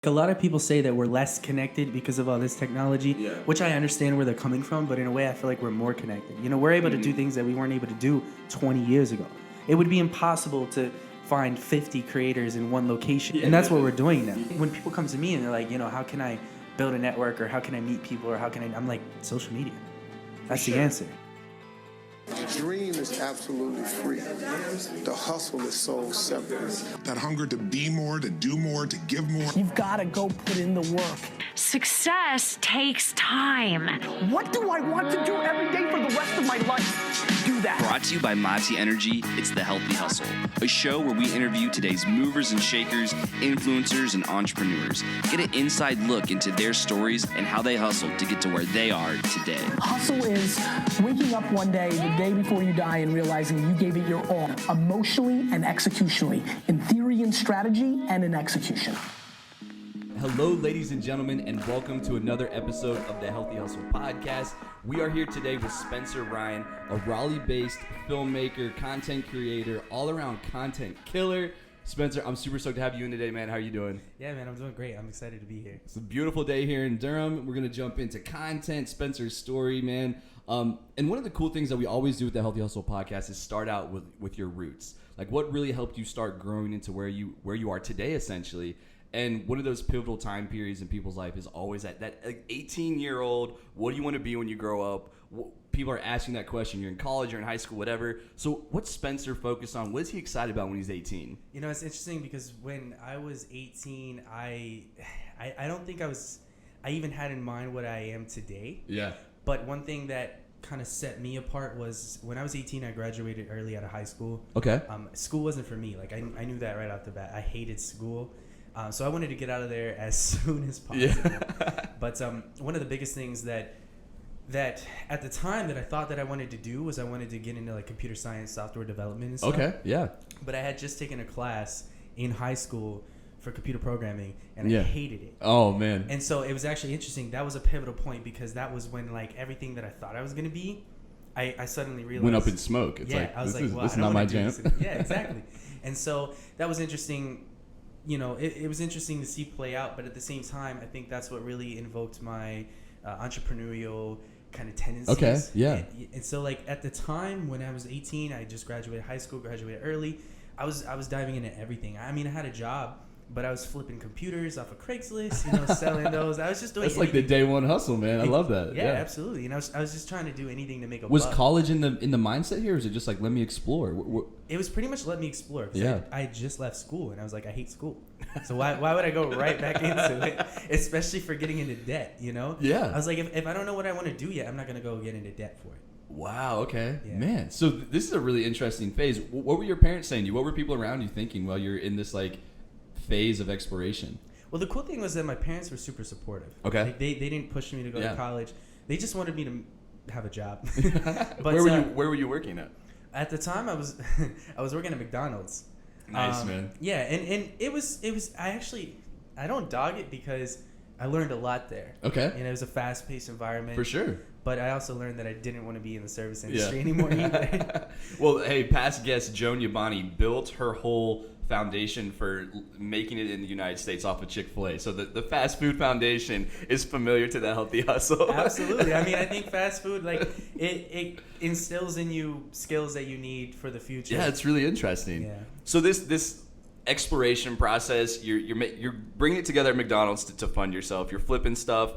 A lot of people say that we're less connected because of all this technology, which I understand where they're coming from, but in a way I feel like we're more connected. You know, we're able to do things that we weren't able to do 20 years ago. It would be impossible to find 50 creators in one location, and that's what we're doing now. When people come to me and they're like, you know, how can I build a network, or how can I meet people, or how can I'm like, social media. That's the answer. The dream is absolutely free. The hustle is so separate. That hunger to be more, to do more, to give more. You've got to go put in the work. Success takes time. What do I want to do every day for the rest of my life? Do that. Brought to you by Mati Energy, it's The Healthy Hustle, a show where we interview today's movers and shakers, influencers, and entrepreneurs. Get an inside look into their stories and how they hustled to get to where they are today. Hustle is waking up one day, the day before you die, and realizing you gave it your all, emotionally and executionally, in theory and strategy and in execution. Hello, ladies and gentlemen, and welcome to another episode of the Healthy Hustle podcast. We are here today with Spencer Ryan, a Raleigh-based filmmaker, content creator, all-around content killer. Spencer, I'm super stoked to have you in today, man. How are you doing? Yeah, man, I'm doing great. I'm excited to be here. It's a beautiful day here in Durham. We're going to jump into content, Spencer's story, man. And one of the cool things that we always do with the Healthy Hustle podcast is start out with your roots. Like, what really helped you start growing into where you are today, essentially. And one of those pivotal time periods in people's life is always that 18-year-old, what do you want to be when you grow up? People are asking that question. You're in college, you're in high school, whatever. So what's Spencer focused on? What is he excited about when he's 18? You know, it's interesting because when I was 18, I don't think I even had in mind what I am today. Yeah. But one thing that kind of set me apart was when I was 18, I graduated early out of high school. Okay. School wasn't for me. Like, I knew that right off the bat. I hated school. So I wanted to get out of there as soon as possible. Yeah. But one of the biggest things that at the time that I thought that I wanted to do was I wanted to get into like computer science, software development and stuff. Okay, yeah. But I had just taken a class in high school for computer programming, and I hated it. Oh, man. And so it was actually interesting. That was a pivotal point because that was when like everything that I thought I was going to be, I suddenly realized. Went up in smoke. It's like, I was this well, is I don't not my wanna do jam. this. Yeah, exactly. And so that was interesting. You know, it was interesting to see play out, but at the same time, I think that's what really invoked my entrepreneurial kind of tendencies. Okay, yeah. And so, like, at the time when I was 18, I just graduated high school, graduated early. I was diving into everything. I mean, I had a job, but I was flipping computers off of Craigslist, you know, selling those. I was just doing That's anything. like the day one hustle, man. I love that. Yeah, absolutely. And I was just trying to do anything to make a Was buck. college in the mindset here, or is it just like, let me explore? It was pretty much let me explore. Yeah. I had just left school, and I was like, I hate school. So why would I go right back into it, especially for getting into debt, you know? Yeah. I was like, if I don't know what I want to do yet, I'm not going to go get into debt for it. Wow, okay. Yeah. Man, so this is a really interesting phase. What were your parents saying to you? What were people around you thinking while you're in this, like, phase of exploration? Well, the cool thing was that my parents were super supportive. Okay. Like, they didn't push me to go to college. They just wanted me to have a job. But Where were you working at? At the time, I was working at McDonald's. Nice, man. Yeah, and it was I don't dog it because I learned a lot there. Okay. And it was a fast-paced environment. For sure. But I also learned that I didn't want to be in the service industry anymore either. Well, hey, past guest Joan Yabani built her whole foundation for making it in the United States off of Chick-fil-A. So the fast food foundation is familiar to the Healthy Hustle. Absolutely. I mean, I think fast food, like, it instills in you skills that you need for the future. Yeah, it's really interesting. Yeah. So this exploration process, you're bringing it together at McDonald's to fund yourself. You're flipping stuff.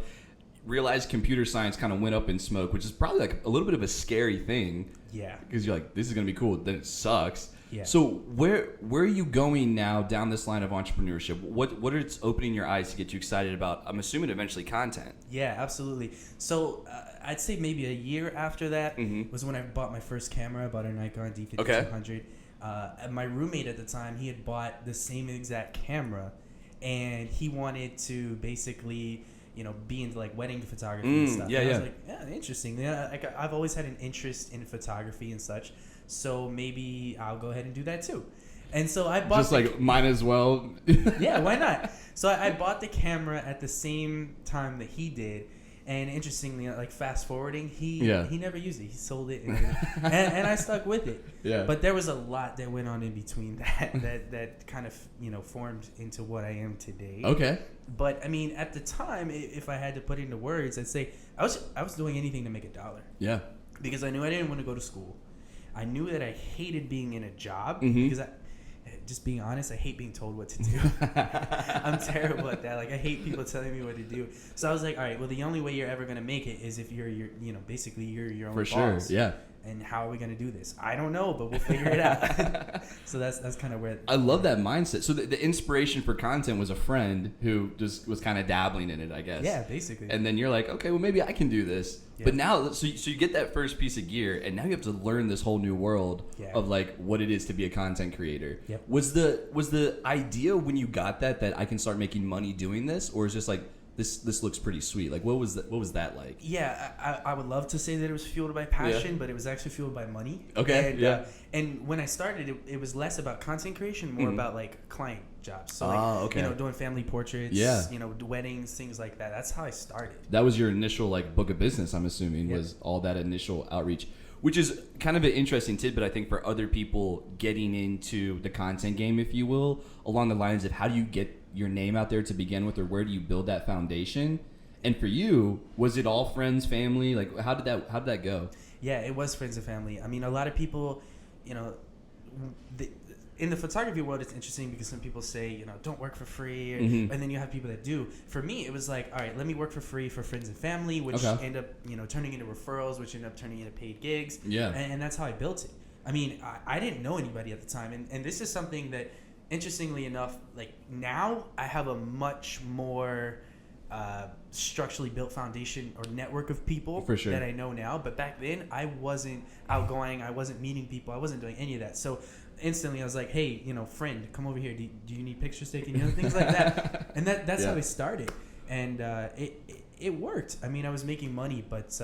Realize computer science kind of went up in smoke, which is probably like a little bit of a scary thing. Yeah. Because you're like, this is going to be cool. Then it sucks. Yeah. So where are you going now down this line of entrepreneurship? What are it's opening your eyes to get you excited about? I'm assuming eventually content. Yeah, absolutely. So I'd say maybe a year after that was when I bought my first camera. I bought a Nikon D5200. Okay. My roommate at the time, he had bought the same exact camera, and he wanted to basically, you know, be into like wedding photography and stuff. Yeah, and I yeah. was like, yeah, interesting. Yeah, like, I've always had an interest in photography and such, so maybe I'll go ahead and do that too. And so I bought might as well. Yeah, why not? So I bought the camera at the same time that he did, And interestingly, like fast forwarding, he never used it. He sold it, and I stuck with it. Yeah. But there was a lot that went on in between that kind of formed into what I am today. Okay. But I mean, at the time, if I had to put it into words, I'd say I was doing anything to make $1. Yeah. Because I knew I didn't want to go to school. I knew that I hated being in a job Mm-hmm. because just being honest, I hate being told what to do. I'm terrible at that. Like, I hate people telling me what to do. So I was like, all right, well, the only way you're ever going to make it is if you're basically you're your own For boss. sure, yeah. And how are we going to do this? I don't know, but we'll figure it out. So that's kind of where... I love that mindset. So the inspiration for content was a friend who just was kind of dabbling in it, I guess. Yeah, basically. And then you're like, okay, well, maybe I can do this. Yeah. But now, so you get that first piece of gear, and now you have to learn this whole new world of like what it is to be a content creator. Yep. Was the idea when you got that I can start making money doing this, or is just like this looks pretty sweet? Like what was that like? Yeah, I would love to say that it was fueled by passion, but it was actually fueled by money. Okay. And, and when I started, it was less about content creation, more about like client jobs. So like, doing family portraits, weddings, things like that. That's how I started. That was your initial like book of business, I'm assuming, was all that initial outreach, which is kind of an interesting tidbit, I think, for other people getting into the content game, if you will, along the lines of how do you get your name out there to begin with, or where do you build that foundation? And for you, was it all friends, family? Like, how did that go? Yeah, it was friends and family. I mean, a lot of people, in the photography world, it's interesting because some people say, don't work for free, and then you have people that do. For me, it was like, all right, let me work for free for friends and family, which end up, turning into referrals, which end up turning into paid gigs. Yeah. And that's how I built it. I mean, I didn't know anybody at the time, and this is something that, interestingly enough, like now I have a much more structurally built foundation or network of people that I know now. But back then, I wasn't outgoing. I wasn't meeting people. I wasn't doing any of that. So instantly, I was like, hey, friend, come over here. Do you need pictures taken? Things like that. And that's how it started. And it worked. I mean, I was making money, but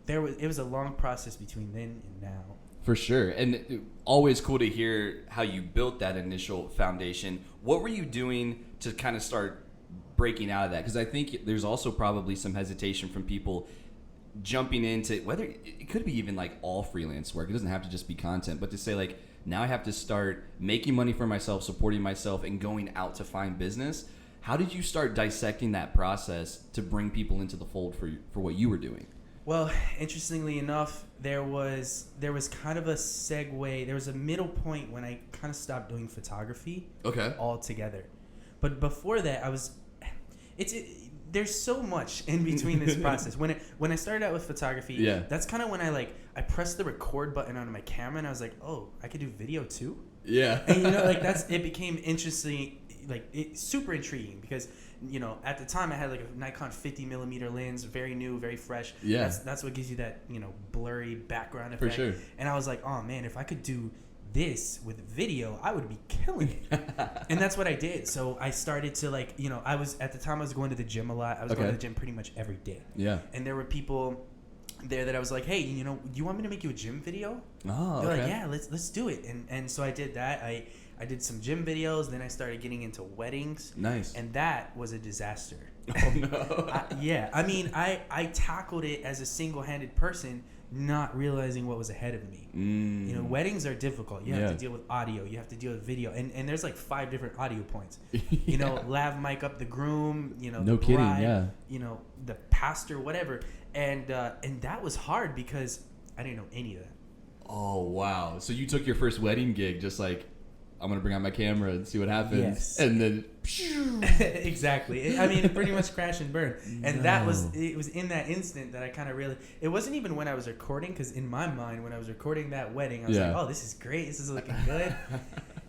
it was a long process between then and now. For sure. And always cool to hear how you built that initial foundation. What were you doing to kind of start breaking out of that? Because I think there's also probably some hesitation from people jumping into, whether it could be even like all freelance work. It doesn't have to just be content, but to say like, now I have to start making money for myself, supporting myself, and going out to find business. How did you start dissecting that process to bring people into the fold for what you were doing? Well, interestingly enough, there was kind of a segue. There was a middle point when I kind of stopped doing photography altogether. But before that, there's so much in between this process. When I started out with photography, that's kind of when I pressed the record button on my camera and I was like, oh, I could do video too. Yeah. And it became interesting, super intriguing because at the time I had like a Nikon 50mm lens, very new, very fresh. Yeah. That's what gives you that, blurry background effect. For sure. And I was like, oh man, if I could do this with video, I would be killing it. And that's what I did. So I started to I was going to the gym a lot. I was going to the gym pretty much every day. Yeah. And there were people there that I was like, hey, you want me to make you a gym video? Oh, they're like, yeah, let's do it. And so I did that. I did some gym videos. Then I started getting into weddings. Nice. And that was a disaster. Oh, no. I mean, I tackled it as a single-handed person, not realizing what was ahead of me. Weddings are difficult. You have to deal with audio. You have to deal with video. And there's like 5 different audio points. Lav mic up the groom, no the kidding, bride, the pastor, whatever. And that was hard because I didn't know any of that. Oh, wow. So you took your first wedding gig just like, I'm going to bring out my camera and see what happens. Yes. And then... Exactly. I mean, it pretty much crash and burn. And it was in that instant that I kind of really... It wasn't even when I was recording, because in my mind, when I was recording that wedding, I was like, oh, this is great. This is looking good.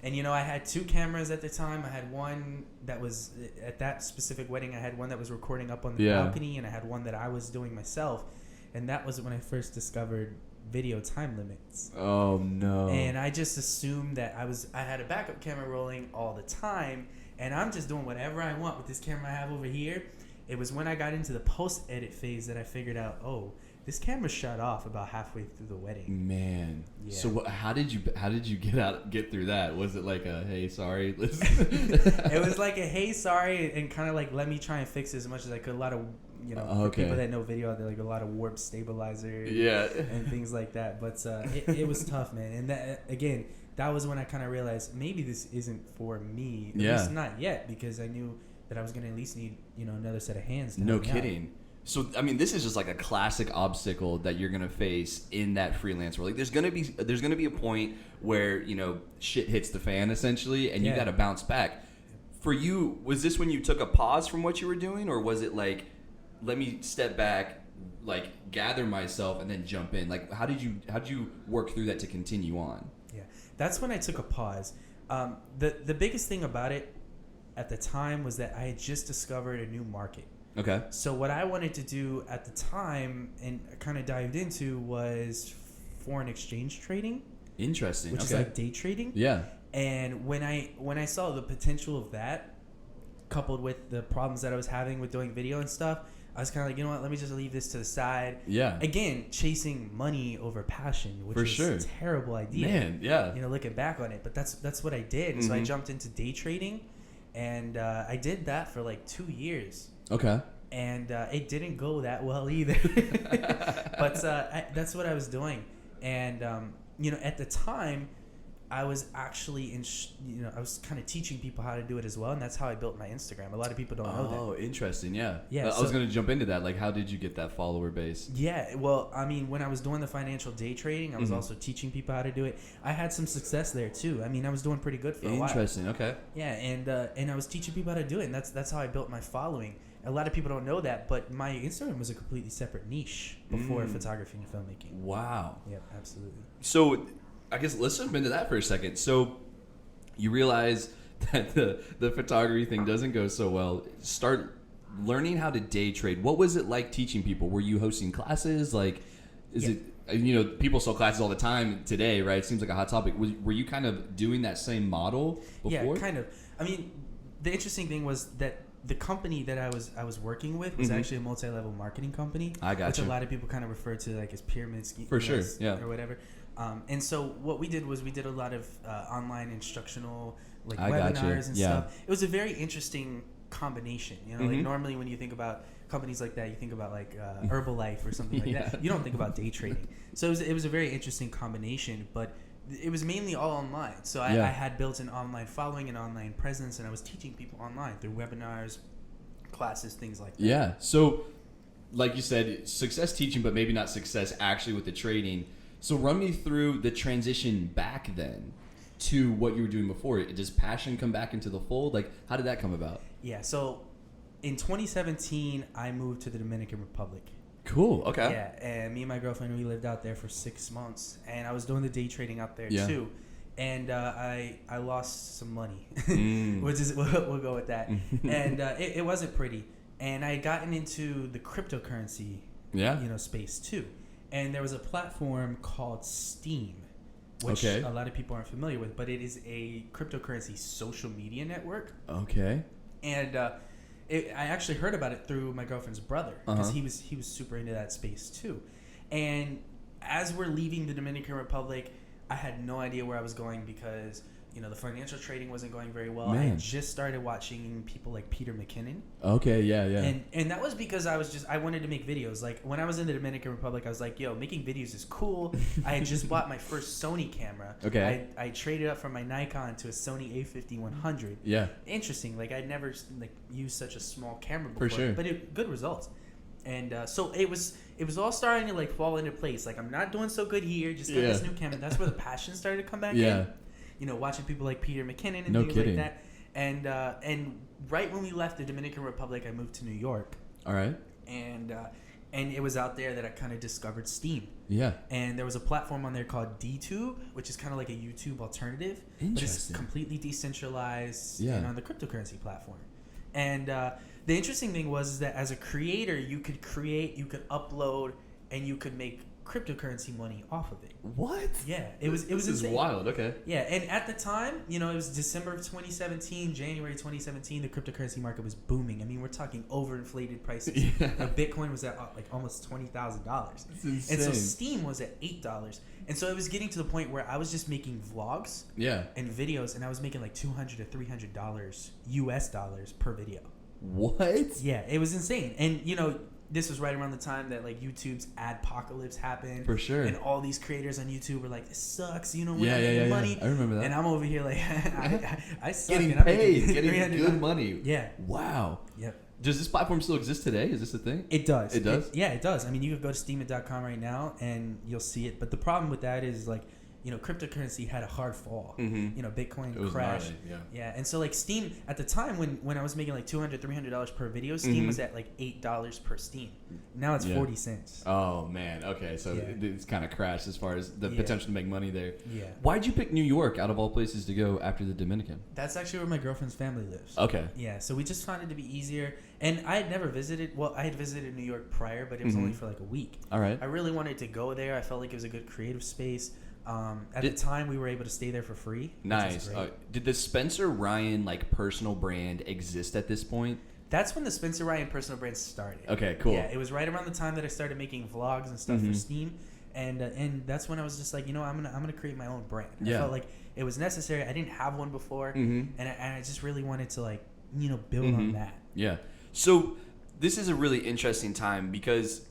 And, I had 2 cameras at the time. I had one that was... At that specific wedding, I had one that was recording up on the balcony, and I had one that I was doing myself. And that was when I first discovered video time limits. Oh no. And I just assumed that I had a backup camera rolling all the time, and I'm just doing whatever I want with this camera I have over here. It was when I got into the post edit phase that I figured out, oh, this camera shut off about halfway through the wedding. Man. Yeah. So how did you get through that? Was it like a hey, sorry? It was like a hey, sorry, and kind of like let me try and fix it as much as I could. A lot of for people that know video, there like a lot of warp stabilizer, and things like that. But it was tough, man. And that again, that was when I kind of realized maybe this isn't for me. At least not yet, because I knew that I was gonna at least need another set of hands. No kidding. So I mean, this is just like a classic obstacle that you're gonna face in that freelance world. Like, there's gonna be a point where shit hits the fan essentially, and you got to bounce back. For you, was this when you took a pause from what you were doing, or was it like, let me step back, like gather myself, and then jump in? Like, how did you work through that to continue on? Yeah, that's when I took a pause. The biggest thing about it at the time was that I had just discovered a new market. Okay. So what I wanted to do at the time and kind of dived into was foreign exchange trading. Interesting. Which is like day trading. Yeah. And when I saw the potential of that, coupled with the problems that I was having with doing video and stuff, I was kind of like, you know what, let me just leave this to the side. Yeah. Again, chasing money over passion, which is a terrible idea. Man, yeah. Looking back on it, but that's what I did. Mm-hmm. So I jumped into day trading, and I did that for like 2 years. Okay. And it didn't go that well either. But that's what I was doing. And, at the time, I was actually I was kind of teaching people how to do it as well. And that's how I built my Instagram. A lot of people don't know that. Oh, interesting. Yeah. Yeah. I was going to jump into that. Like, how did you get that follower base? Yeah. Well, I mean, when I was doing the financial day trading, I was also teaching people how to do it. I had some success there too. I mean, I was doing pretty good for a while. Interesting. Okay. Yeah. And I was teaching people how to do it. And that's how I built my following. A lot of people don't know that, but my Instagram was a completely separate niche before photography and filmmaking. Wow. Yeah, absolutely. So I guess let's jump into that for a second. So you realize that the photography thing doesn't go so well. Start learning how to day trade. What was it like teaching people? Were you hosting classes? Like, is it, people sell classes all the time today, right? It seems like a hot topic. Were you kind of doing that same model before? Yeah, kind of. I mean, the interesting thing was that the company that I was working with was actually a multi-level marketing company. I got which you. a lot of people kind of refer to like as pyramid scheme. For sure, yeah. Or whatever. And so what we did was we did a lot of online instructional like webinars and stuff. It was a very interesting combination. Like normally when you think about companies like that, you think about like Herbalife or something like that. You don't think about day trading. So it was a very interesting combination, but it was mainly all online. So I had built an online following, an online presence, and I was teaching people online through webinars, classes, things like that. Yeah. So like you said, success teaching, but maybe not success actually with the trading. So run me through the transition back then to what you were doing before. Does passion come back into the fold? Like, how did that come about? Yeah. So in 2017, I moved to the Dominican Republic. Cool. Okay. Yeah, and me and my girlfriend, we lived out there for 6 months, and I was doing the day trading out there too, and I lost some money, which is we'll go with that, and it wasn't pretty, and I had gotten into the cryptocurrency, space too, and there was a platform called Steam, which a lot of people aren't familiar with, but it is a cryptocurrency social media network. Okay. And I actually heard about it through my girlfriend's brother because he was super into that space too. And as we're leaving the Dominican Republic, I had no idea where I was going because the financial trading wasn't going very well. I had just started watching people like Peter McKinnon. Okay, yeah. And that was because I wanted to make videos. Like when I was in the Dominican Republic, I was like, yo, making videos is cool. I had just bought my first Sony camera. Okay. I traded up from my Nikon to a Sony A50-100. Yeah. Interesting. Like I'd never used such a small camera before. For sure. But good results. And so it was all starting to fall into place. Like I'm not doing so good here. Just get this new camera. That's where the passion started to come back in. Watching people like Peter McKinnon and things like that. And right when we left the Dominican Republic, I moved to New York. All right. And it was out there that I kind of discovered Steam. Yeah. And there was a platform on there called DTube, which is kind of like a YouTube alternative. Interesting. But it's completely decentralized and on the cryptocurrency platform. And the interesting thing was that as a creator, you could upload, and you could make cryptocurrency money off of it. What? Yeah, it was This is insane. wild. Okay. Yeah, and at the time, you know, it was December of 2017, January 2017. The cryptocurrency market was booming. I mean, we're talking overinflated prices. Yeah. Like Bitcoin was at like almost $20,000, and so insane. Steam was at $8. And so it was getting to the point where I was just making vlogs Yeah. and videos, and I was making like $200 to $300 US dollars per video. What? Yeah, it was insane. And you know, this was right around the time that like YouTube's adpocalypse happened. For sure. And all these creators on YouTube were like, "This sucks," you know, we're Yeah, not yeah, making yeah, money. I remember that. And I'm over here like, I suck. Getting and I'm paid, making getting $300. good money. Yeah. Wow. Yep. Does this platform still exist today? Is this a thing? It does. It does? Yeah, it does. I mean, you could go to steemit.com right now and you'll see it. But the problem with that is like, you know, cryptocurrency had a hard fall. Mhm. You know, Bitcoin It was crashed. gnarly, yeah. And so like Steam at the time when I was making like $200, $300 per video, Steam was at like $8 per Steam. Now it's Yeah. 40 cents. Oh man. Okay. So Yeah. it's kind of crashed as far as the Yeah. potential to make money there. Yeah. Why'd you pick New York out of all places to go after the Dominican? That's actually where my girlfriend's family lives. Okay. Yeah, so we just found it to be easier. And I had never visited, well, I had visited New York prior, but it was only for like a week. All right. I really wanted to go there. I felt like it was a good creative space. At the Did- time, we were able to stay there for free. which was Nice. great. Did the Spencer Ryan like personal brand exist at this point? That's when the Spencer Ryan personal brand started. Okay, cool. Yeah, it was right around the time that I started making vlogs and stuff for Steam, and that's when I was just like, you know, I'm gonna create my own brand. Yeah. I felt like it was necessary. I didn't have one before, and I just really wanted to like, you know, build on that. Yeah. So this is a really interesting time because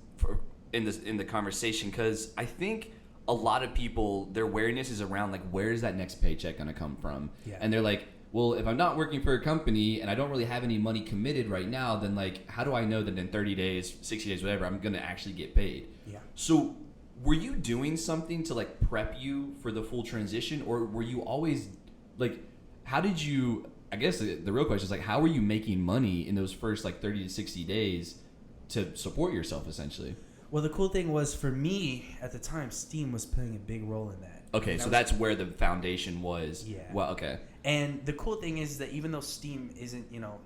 in the conversation, because I think a lot of people, their awareness is around like, Where is that next paycheck going to come from? Yeah. And they're like, well, if I'm not working for a company and I don't really have any money committed right now, then like, how do I know that in 30 days, 60 days, whatever, I'm going to actually get paid? Yeah. So were you doing something to like prep you for the full transition, or were you always like, how did you, I guess the real question is like, how were you making money in those first like 30 to 60 days to support yourself essentially? Well, the cool thing was for me at the time, Steam was playing a big role in that. Okay, And so I was- that's where the foundation was. Yeah. Well, okay. And the cool thing is that even though Steam isn't, you know,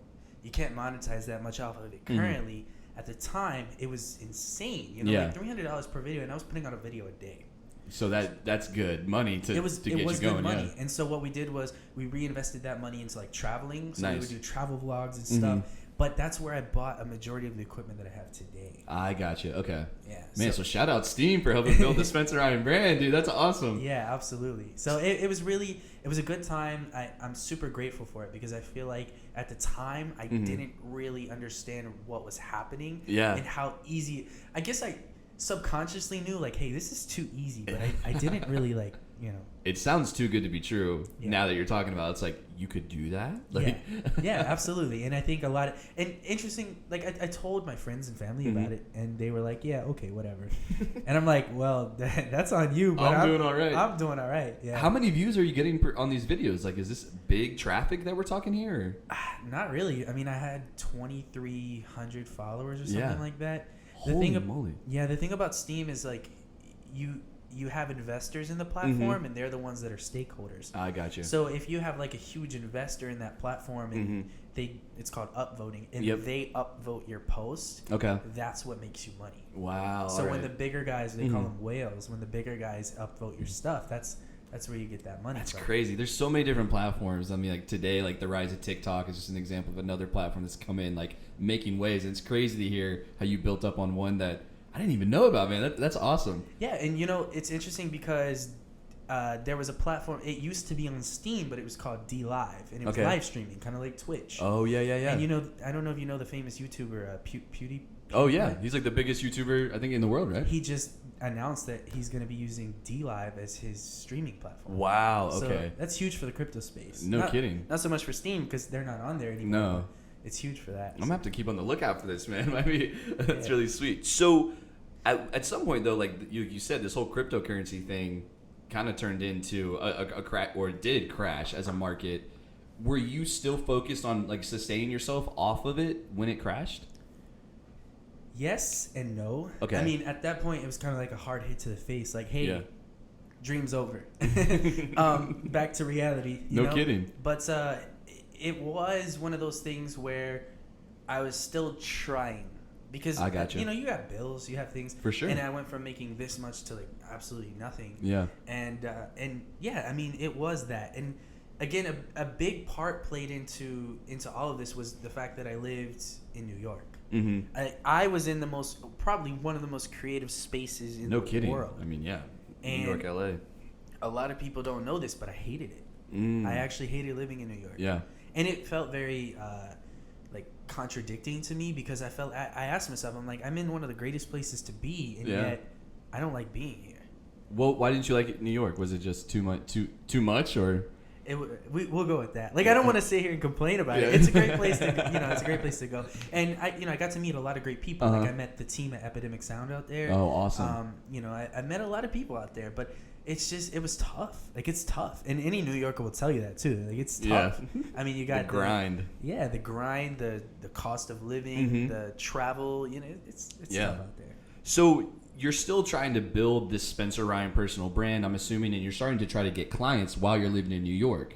you can't monetize that much off of it currently, at the time it was insane. You know, Yeah. like $300 per video, and I was putting out a video a day. So that's good money to It was get you good going. money. Yeah. And so what we did was we reinvested that money into like traveling. So we Nice. would do travel vlogs and stuff. But that's where I bought a majority of the equipment that I have today. I got you. Okay. Yeah. Man, so shout out Steam for helping build the Spencer Ryan brand, dude. That's awesome. Yeah, absolutely. So it was really, it was a good time. I'm super grateful for it because I feel like at the time I didn't really understand what was happening. Yeah. And how easy, I guess I subconsciously knew like, hey, this is too easy, but I didn't really like, you know. It sounds too good to be true. Yeah. Now that you're talking about it, it's like you could do that. Like, Yeah, absolutely. And I think a lot of, and interesting, like I told my friends and family about it, and they were like, yeah, okay, whatever. And I'm like, well, that's on you, but I'm doing all right. I'm doing all right. Yeah. How many views are you getting on these videos? Like, is this big traffic that we're talking here? Or? Not really. I mean, I had 2,300 followers or something Yeah. like that. Holy moly. Yeah, the thing about Steam is like, you have investors in the platform, and they're the ones that are stakeholders. I got you. So if you have like a huge investor in that platform, and it's called upvoting, and they upvote your post, Okay. that's what makes you money. Wow. So all when right. the bigger guys, they call them whales, when the bigger guys upvote your stuff, that's where you get that money. That's from. crazy. There's so many different platforms. I mean, like today, like the rise of TikTok is just an example of another platform that's come in, like making waves. And it's crazy to hear how you built up on one that I didn't even know about, man. That's awesome. Yeah, and you know, it's interesting because there was a platform. It used to be on Steam, but it was called DLive, and it was Okay. live streaming, kind of like Twitch. Oh yeah. And you know, I don't know if you know the famous YouTuber PewDiePie. Oh yeah, he's like the biggest YouTuber I think in the world, right? He just announced that he's going to be using DLive as his streaming platform. Wow. So Okay. that's huge for the crypto space. No kidding. Not so much for Steam because they're not on there anymore. No. but It's huge for that. I'm gonna have to keep on the lookout for this, man. Might be that's Yeah. really sweet. So, at some point though, like you said, this whole cryptocurrency thing kind of turned into a crash, or did crash as a market. Were you still focused on like sustaining yourself off of it when it crashed? Yes and no. Okay. I mean, at that point, it was kind of like a hard hit to the face. Like, hey, Yeah. dream's over. Back to reality. You No know? kidding. But it was one of those things where I was still trying because I gotcha. you know, you have bills, you have things. For sure. And I went from making this much to like absolutely nothing. Yeah. And yeah, I mean, it was that. And again, a big part played into all of this was the fact that I lived in New York. Mm-hmm. I was in probably one of the most creative spaces in No the kidding. world. I mean, yeah. And New York, LA. A lot of people don't know this, but I hated it. I actually hated living in New York. Yeah. And it felt very like contradicting to me because I asked myself, I'm like, I'm in one of the greatest places to be, and yet I don't like being here. Well, why didn't you like it in New York? Was it just too much, or? We'll go with that. Like, I don't want to sit here and complain about it. It's a great place to, it's a great place to go. And I got to meet a lot of great people. Like, I met the team at Epidemic Sound out there. Oh, awesome. I met a lot of people out there, but it was tough. Like, it's tough. And any New Yorker will tell you that too. Like, it's tough. Yeah. I mean, you got the grind. The grind, the cost of living, the travel, it's tough out there. So you're still trying to build this Spencer Ryan personal brand, I'm assuming, and you're starting to try to get clients while you're living in New York.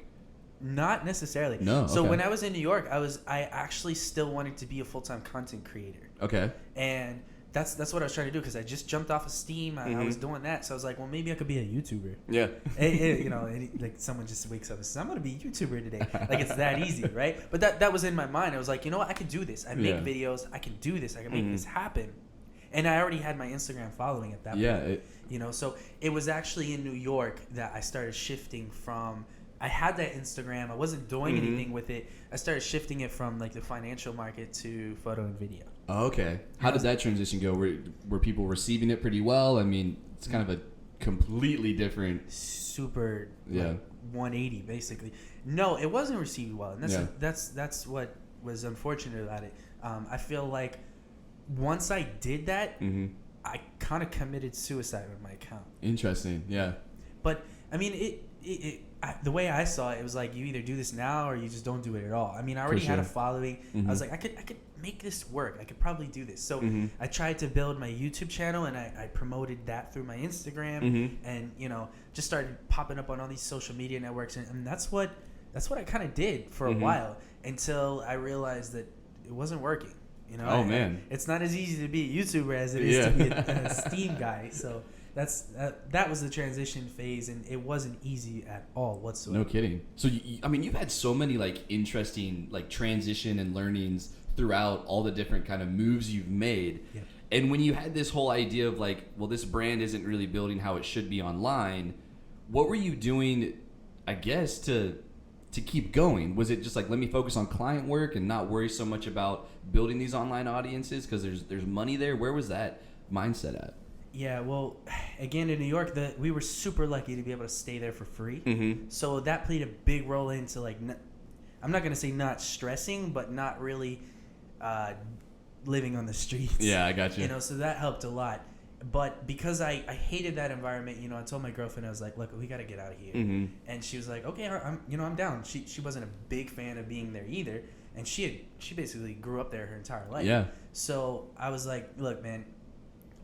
Not necessarily. No. So okay. when I was in New York, I actually still wanted to be a full-time content creator. Okay. And that's what I was trying to do because I just jumped off of Steam. I was doing that, so I was like, well, maybe I could be a YouTuber. Yeah. Like someone just wakes up and says, I'm gonna be a YouTuber today. Like, it's that easy, right? But that was in my mind. I was like, you know what? I can do this. I make videos. I can do this. I can make this happen. And I already had my Instagram following at that point. Yeah. So it was actually in New York that I started shifting from. I had that Instagram. I wasn't doing anything with it. I started shifting it from like the financial market to photo and video. Oh, okay. How did that transition go? Were people receiving it pretty well? I mean, it's kind of a completely different. Super. 180 basically. No, it wasn't received well, and that's what was unfortunate about it. I feel like once I did that, I kind of committed suicide with my account. Interesting. Yeah. But I mean, the way I saw it, it was like you either do this now or you just don't do it at all. I mean, I already had a following. I was like, I could make this work. I could probably do this. So I tried to build my YouTube channel, and I promoted that through my Instagram, and just started popping up on all these social media networks, and that's what I kind of did for a while until I realized that it wasn't working. Man, it's not as easy to be a YouTuber as it is to be a Steam guy. So that was the transition phase, and it wasn't easy at all whatsoever. No kidding. So I mean, you've had so many like interesting like transition and learnings throughout all the different kind of moves you've made. Yeah. And when you had this whole idea of like, well, this brand isn't really building how it should be online, what were you doing, I guess, to keep going? Was it just like, let me focus on client work and not worry so much about building these online audiences because there's money there? Where was that mindset at? Yeah, well, again, in New York, we were super lucky to be able to stay there for free. So that played a big role into like, I'm not going to say not stressing, but not really living on the streets. Yeah, I got you. So that helped a lot. But because I hated that environment, I told my girlfriend, I was like, look, we got to get out of here. And she was like, okay, I'm down. She wasn't a big fan of being there either. And she basically grew up there her entire life. Yeah. So I was like, look, man,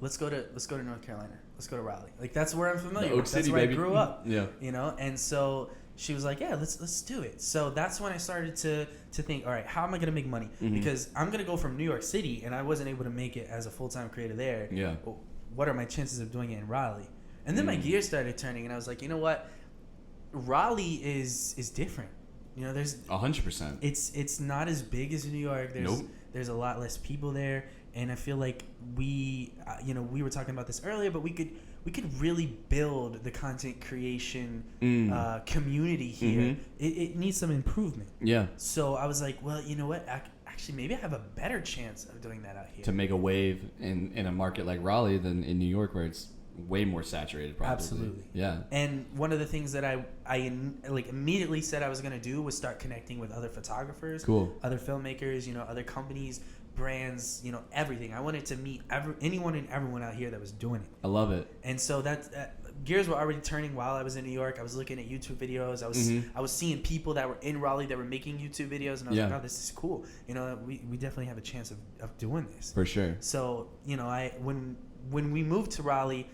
let's go to North Carolina. Let's go to Raleigh. Like, that's where I'm familiar with. That's where I grew up. Yeah. And so she was like, yeah, let's do it. So that's when I started to think, all right, how am I going to make money? Because I'm going to go from New York City, and I wasn't able to make it as a full-time creator there. Yeah. Well, what are my chances of doing it in Raleigh? And then my gears started turning, and I was like, you know what? Raleigh is different. There's 100%. It's not as big as New York. There's a lot less people there, and I feel like we were talking about this earlier, but we could really build the content creation community here. It needs some improvement. Yeah. So I was like, well, you know what? Actually, maybe I have a better chance of doing that out here. To make a wave in a market like Raleigh than in New York, where it's way more saturated, probably. Absolutely. Yeah. And one of the things that I like immediately said I was going to do was start connecting with other photographers, other filmmakers, other companies, brands, everything. I wanted to meet anyone and everyone out here that was doing it. I love it. And so gears were already turning while I was in New York. I was looking at YouTube videos. I was seeing people that were in Raleigh that were making YouTube videos, and I was like, oh, this is cool. We definitely have a chance of doing this. For sure. So, when we moved to Raleigh,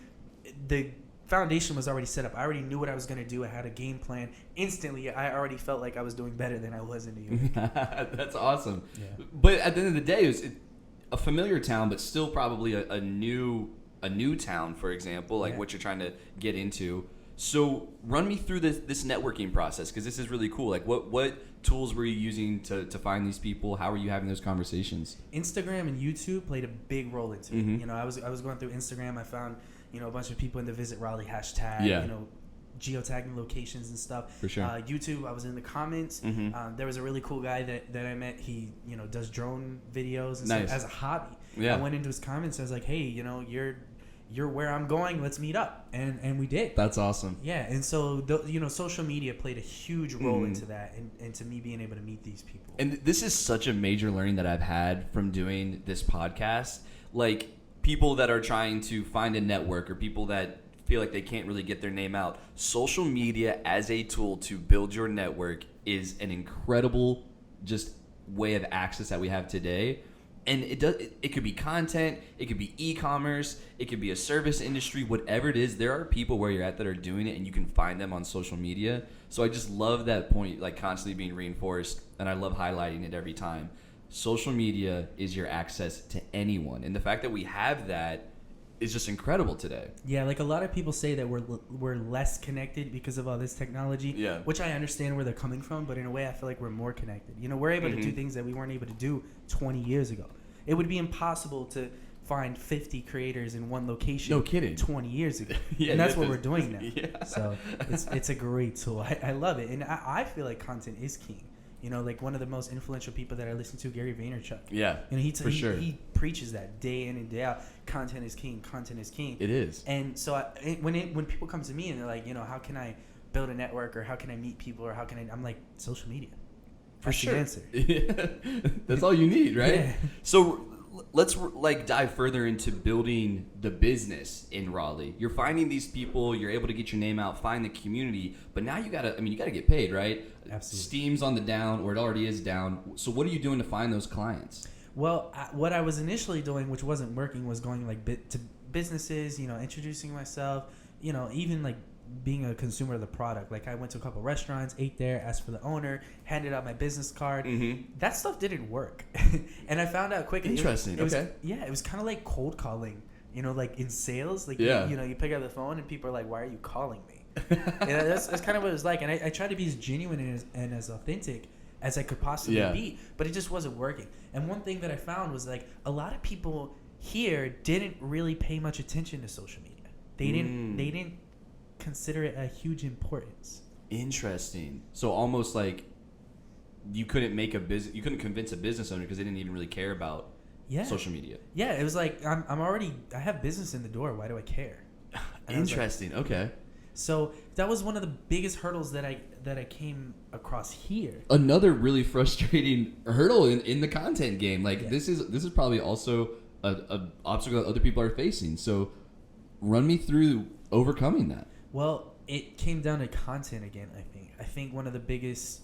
the foundation was already set up. I already knew what I was going to do. I had a game plan. Instantly, I already felt like I was doing better than I was in New York. That's awesome. Yeah. But at the end of the day, a familiar town, but still probably a new town, for example, like what you're trying to get into. So run me through this networking process, because this is really cool. Like what tools were you using to find these people? How were you having those conversations? Instagram and YouTube played a big role into it. You know, I was going through Instagram. I found, you know, a bunch of people in the Visit Raleigh hashtag. Yeah. You know, geotagging locations and stuff. For sure. YouTube, I was in the comments. There was a really cool guy that I met. He, you know, does drone videos and stuff as a hobby. Yeah. I went into his comments. I was like, hey, you know, you're where I'm going. Let's meet up. And we did. That's awesome. Yeah. And so, you know, social media played a huge role into that and to me being able to meet these people. And this is such a major learning that I've had from doing this podcast. Like, people that are trying to find a network, or people that feel like they can't really get their name out, social media as a tool to build your network is an incredible just way of access that we have today. And it could be content, it could be e-commerce, it could be a service industry, whatever it is. There are people where you're at that are doing it, and you can find them on social media. So I just love that point, like, constantly being reinforced, and I love highlighting it every time. Social media is your access to anyone, and the fact that we have that is just incredible today. Yeah, like a lot of people say that we're less connected because of all this technology. Yeah. Which I understand where they're coming from, but in a way I feel like we're more connected. You know, we're able to do things that we weren't able to do 20 years ago. It would be impossible to find 50 creators in one location. No kidding. 20 years ago. Yeah, and that's what we're doing now. Yeah. So it's a great tool. I love it. And I feel like content is king. You know, like one of the most influential people that I listen to, Gary Vaynerchuk. Yeah, you know, for sure. He preaches that day in and day out. Content is king. Content is king. It is. And so when people come to me and they're like, you know, how can I build a network, or how can I meet people, or how can I'm like, social media. That's For sure. the answer. Yeah. That's all you need, right? Yeah. So let's like dive further into building the business in Raleigh. You're finding these people, you're able to get your name out, find the community, but now you gotta get paid, right? Absolutely. Steam's on the down, or it already is down. So what are you doing to find those clients? Well, what I was initially doing, which wasn't working, was going like to businesses, you know, introducing myself, you know, even like being a consumer of the product. Like I went to a couple restaurants, ate there, asked for the owner, handed out my business card. That stuff didn't work. And I found out quickly. Interesting. It was, okay. Yeah, it was kind of like cold calling, you know, like in sales. Like, yeah. you know, you pick up the phone and people are like, why are you calling me? And that's kind of what it was like. And I tried to be as genuine and as authentic as I could possibly be, but it just wasn't working. And one thing that I found was like a lot of people here didn't really pay much attention to social media. They didn't consider it a huge importance. Interesting. So almost like you couldn't couldn't convince a business owner because they didn't even really care about social media. Yeah, it was like I have business in the door. Why do I care? Interesting. Like, okay. So that was one of the biggest hurdles that I came across here. Another really frustrating hurdle in the content game. Like this is probably also a obstacle that other people are facing. So run me through overcoming that. Well, it came down to content again. I think one of the biggest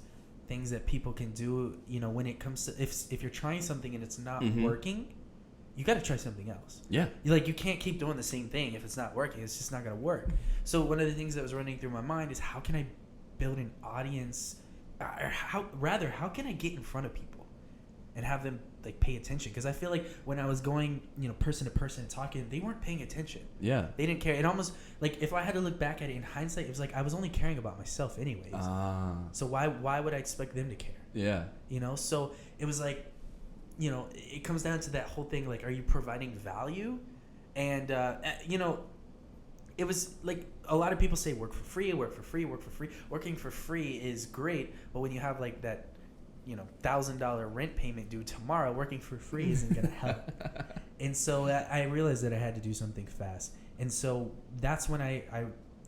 things that people can do, you know, when it comes to if you're trying something and it's not working, you got to try something else. Yeah. You can't keep doing the same thing if it's not working. It's just not going to work. So one of the things that was running through my mind is how can I build an audience, or how can I get in front of people and have them like pay attention? Because I feel like when I was going, you know, person to person and talking, they weren't paying attention. Yeah. They didn't care. It almost like if I had to look back at it in hindsight, it was like I was only caring about myself anyways. So why would I expect them to care? Yeah. You know, so it was like, you know, it comes down to that whole thing, like, are you providing value? And, you know, it was like a lot of people say work for free. Working for free is great, but when you have like that, you know, $1,000 rent payment due tomorrow, working for free isn't going to help. And so I realized that I had to do something fast. And so that's when I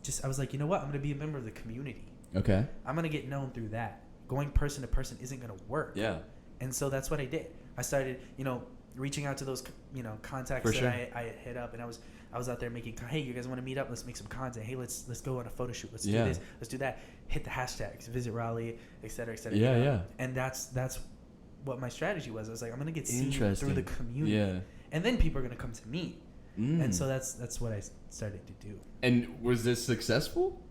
was like, you know what, I'm going to be a member of the community. Okay. I'm going to get known through that. Going person to person isn't going to work. Yeah. And so that's what I did. I started, you know, reaching out to those, you know, contacts For sure. that I hit up, and I was out there making, hey, you guys want to meet up? Let's make some content. Hey, let's go on a photo shoot. Let's do this. Let's do that. Hit the hashtags, Visit Raleigh, et cetera, et cetera. Yeah, you know? yeah. And that's what my strategy was. I was like, I'm gonna get seen through the community, and then people are gonna come to me. And so that's what I started to do. And was this successful?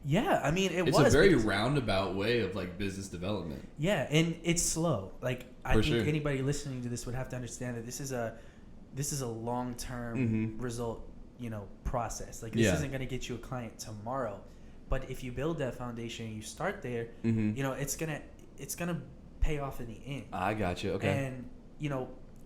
Yeah, I mean, it's a very roundabout way of like business development. Yeah, and it's slow. Like I think anybody listening to this would have to understand that this is a long-term result, process. Like this isn't going to get you a client tomorrow, but if you build that foundation and you start there, it's gonna pay off in the end. I got you. Okay. And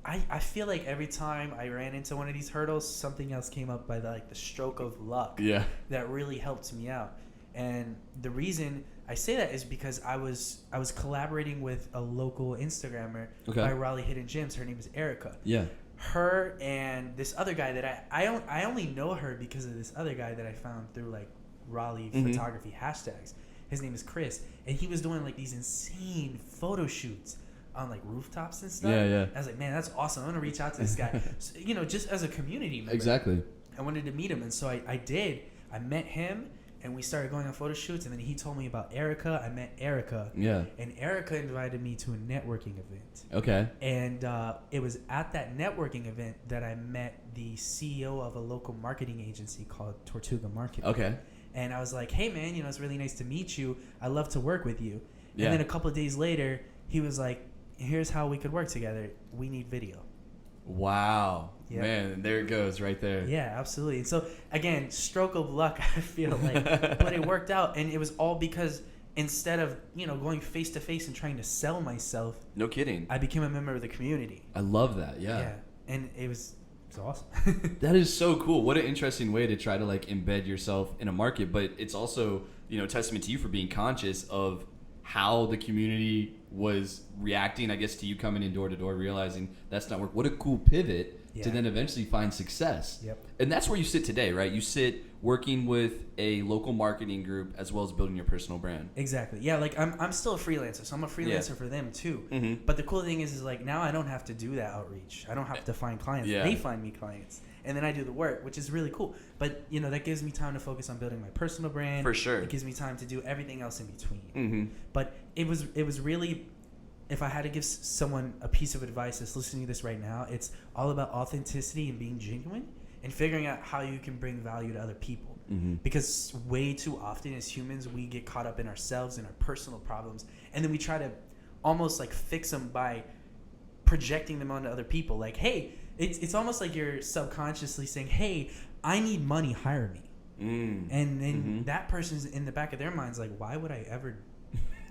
I feel like every time I ran into one of these hurdles, something else came up by the stroke of luck. Yeah. That really helped me out. And the reason I say that is because I was collaborating with a local Instagrammer by Raleigh Hidden Gems. Her name is Erica. Yeah. Her and this other guy that I only know her because of this other guy that I found through like Raleigh photography hashtags. His name is Chris, and he was doing like these insane photo shoots on like rooftops and stuff. Yeah. I was like, man, that's awesome. I'm gonna reach out to this guy. So, just as a community member. Exactly. I wanted to meet him, and so I did. I met him, and we started going on photo shoots, and then he told me about Erica. I met Erica. Yeah. And Erica invited me to a networking event. Okay. And it was at that networking event that I met the CEO of a local marketing agency called Tortuga Marketing. Okay. And I was like, hey, man, it's really nice to meet you. I love to work with you. Yeah. And then a couple of days later, he was like, here's how we could work together. We need video. Wow. Yeah. Man, there it goes right there. Yeah, absolutely. So, again, stroke of luck, I feel like. But it worked out. And it was all because instead of, going face to face and trying to sell myself. No kidding. I became a member of the community. I love that. Yeah. Yeah. And it was awesome. That is so cool. What an interesting way to try to like embed yourself in a market. But it's also, testament to you for being conscious of how the community was reacting, I guess, to you coming in door to door, realizing that's not work. What a cool pivot to then eventually find success. Yep. And that's where you sit today, right? You sit working with a local marketing group as well as building your personal brand. Exactly. Yeah, like I'm still a freelancer, so I'm a freelancer for them too. But the cool thing is like now I don't have to do that outreach. I don't have to find clients. Yeah. They find me clients. And then I do the work, which is really cool. But, that gives me time to focus on building my personal brand. For sure. It gives me time to do everything else in between. But it was really, if I had to give someone a piece of advice that's listening to this right now, it's all about authenticity and being genuine and figuring out how you can bring value to other people. Because way too often as humans, we get caught up in ourselves and our personal problems. And then we try to almost like fix them by projecting them onto other people. Like, hey, it's almost like you're subconsciously saying, hey, I need money, hire me. And then that person's in the back of their minds like, why would I ever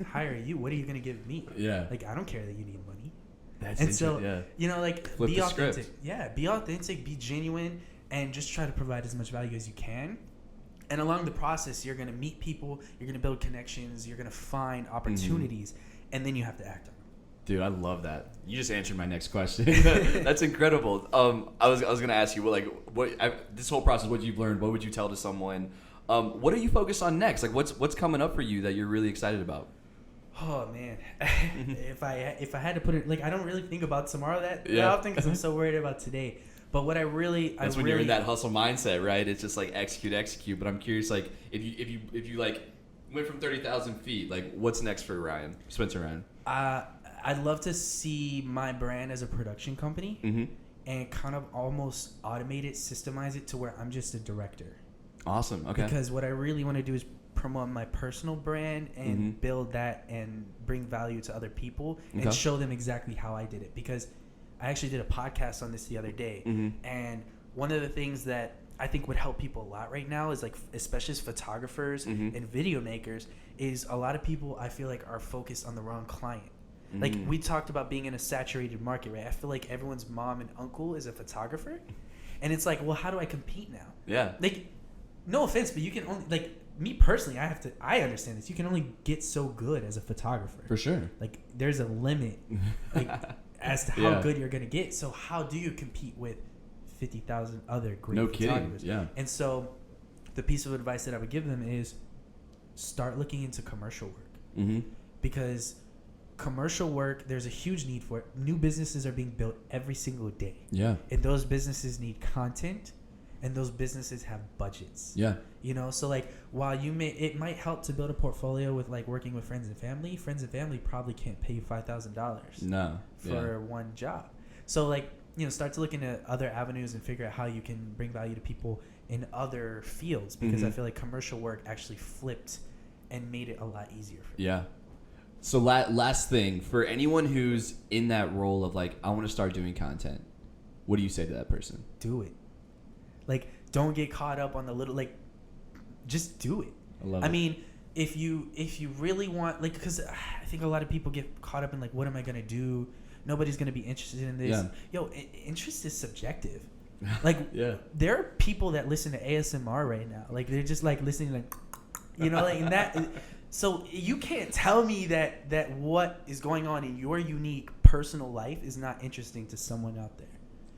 hire you? What are you going to give me? Yeah. Like, I don't care that you need money. That's and so, like, flip be the authentic. script. Yeah, be authentic, be genuine, and just try to provide as much value as you can. And along the process, you're going to meet people, you're going to build connections, you're going to find opportunities, and then you have to act on them. Dude, I love that. You just answered my next question. That's incredible. I was going to ask you, this whole process, what you've learned, what would you tell to someone? What are you focused on next? Like, what's coming up for you that you're really excited about? Oh man, if I had to put it, like, I don't really think about tomorrow that often because I'm so worried about today. But what that's when you're in that hustle mindset, right? It's just like execute. But I'm curious, like, if you like went from 30,000 feet, like, what's next for Spencer Ryan? I'd love to see my brand as a production company and kind of almost automate it, systemize it to where I'm just a director. Awesome. Okay. Because what I really want to do is promote my personal brand and build that and bring value to other people and show them exactly how I did it. Because I actually did a podcast on this the other day, and one of the things that I think would help people a lot right now is, like, especially as photographers and video makers, is a lot of people I feel like are focused on the wrong client. Like, we talked about being in a saturated market, right? I feel like everyone's mom and uncle is a photographer, and it's like, well, how do I compete now? Yeah. Like, no offense, but you can only, like, me personally, I understand this. You can only get so good as a photographer. For sure. Like, there's a limit, like, as to how good you're gonna get. So how do you compete with 50,000 other great photographers? Yeah. And so, the piece of advice that I would give them is start looking into commercial work, because commercial work, there's a huge need for it. New businesses are being built every single day. Yeah. And those businesses need content, and those businesses have budgets. Yeah. So, like, while it might help to build a portfolio with, like, working with friends and family probably can't pay you $5,000 for one job. So, like, start to look into other avenues and figure out how you can bring value to people in other fields, because I feel like commercial work actually flipped and made it a lot easier for them. Yeah. So last thing, for anyone who's in that role of like, I want to start doing content, what do you say to that person? Do it. Like, don't get caught up on the little, like, just do it. I love I it. mean, if you really want, like, because I think a lot of people get caught up in like, what am I gonna do? Nobody's gonna be interested in this. Yeah. Yo, interest is subjective. Like, Yeah. there are people that listen to ASMR right now. Like, they're just like listening, like, you know, like, and that. So you can't tell me that what is going on in your unique personal life is not interesting to someone out there.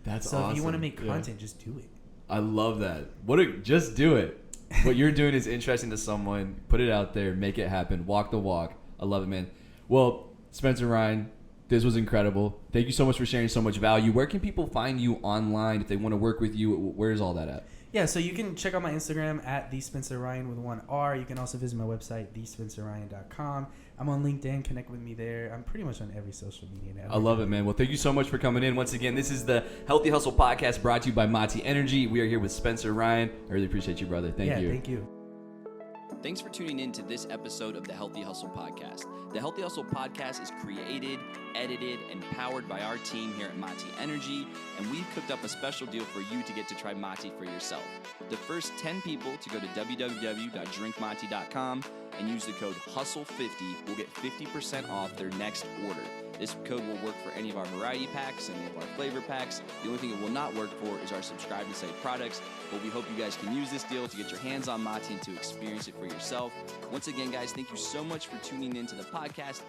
That's so awesome. if you want to make Yeah. content, just do it. I love that. Just do it. What you're doing is interesting to someone. Put it out there. Make it happen. Walk the walk. I love it, man. Well, Spencer Ryan, this was incredible. Thank you so much for sharing so much value. Where can people find you online if they want to work with you? Where's all that at? Yeah, so you can check out my Instagram at @TheSpencerRyan with 1 R. You can also visit my website, TheSpencerRyan.com. I'm on LinkedIn. Connect with me there. I'm pretty much on every social media now. I love it, man. Well, thank you so much for coming in. Once again, this is the Healthy Hustle Podcast brought to you by Mati Energy. We are here with Spencer Ryan. I really appreciate you, brother. Thank you. Thank you. Thanks for tuning in to this episode of the Healthy Hustle Podcast. The Healthy Hustle Podcast is created, edited, and powered by our team here at Mati Energy, and we've cooked up a special deal for you to get to try Mati for yourself. The first 10 people to go to www.drinkmati.com and use the code HUSTLE50 will get 50% off their next order. This code will work for any of our variety packs, any of our flavor packs. The only thing it will not work for is our Subscribe and Save products, but we hope you guys can use this deal to get your hands on Mati and to experience it for yourself. Once again, guys, thank you so much for tuning in to the podcast.